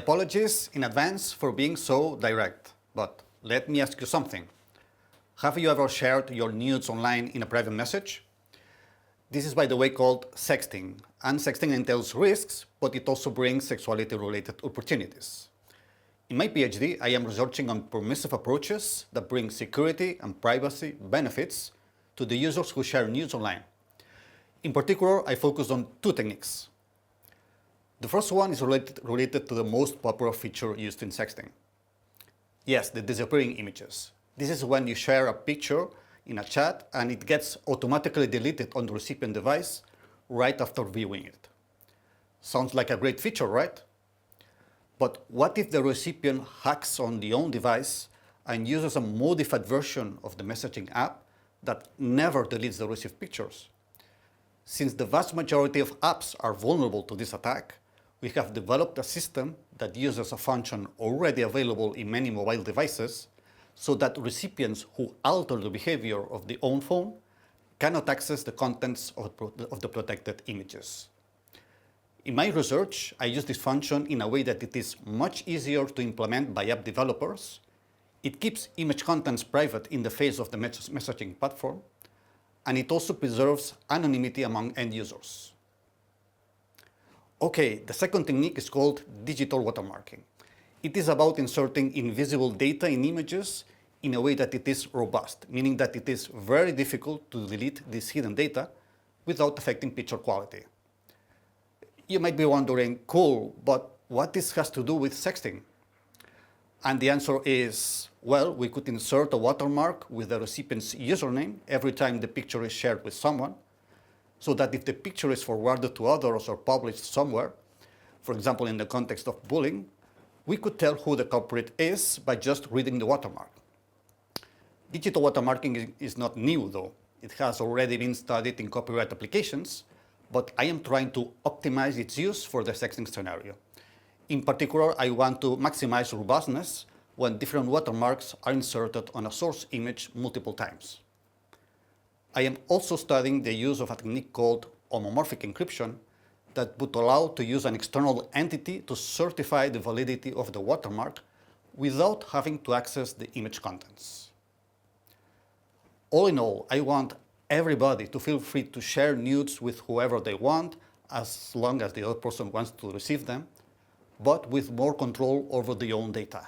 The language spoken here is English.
apologies in advance for being so direct, but let me ask you something. Have you ever shared your nudes online in a private message? This is, by the way, called sexting, and sexting entails risks, but it also brings sexuality-related opportunities. In my PhD, I am researching on permissive approaches that bring security and privacy benefits to the users who share nudes online. In particular, I focus on two techniques. The first one is related to the most popular feature used in sexting. Yes, the disappearing images. This is when you share a picture in a chat and it gets automatically deleted on the recipient device right after viewing it. Sounds like a great feature, right? But what if the recipient hacks on the own device and uses a modified version of the messaging app that never deletes the received pictures? Since the vast majority of apps are vulnerable to this attack, we have developed a system that uses a function already available in many mobile devices so that recipients who alter the behavior of their own phone cannot access the contents of the protected images. In my research, I use this function in a way that it is much easier to implement by app developers. It keeps image contents private in the face of the messaging platform, and it also preserves anonymity among end users. Okay, the second technique is called digital watermarking. It is about inserting invisible data in images in a way that it is robust, meaning that it is very difficult to delete this hidden data without affecting picture quality. You might be wondering, cool, but what this has to do with sexting? And the answer is, well, we could insert a watermark with the recipient's username every time the picture is shared with someone, so that if the picture is forwarded to others or published somewhere, for example in the context of bullying, we could tell who the culprit is by just reading the watermark. Digital watermarking is not new, though. It has already been studied in copyright applications, but I am trying to optimize its use for the sexting scenario. In particular, I want to maximize robustness when different watermarks are inserted on a source image multiple times. I am also studying the use of a technique called homomorphic encryption that would allow to use an external entity to certify the validity of the watermark without having to access the image contents. All in all, I want everybody to feel free to share nudes with whoever they want, as long as the other person wants to receive them, but with more control over their own data.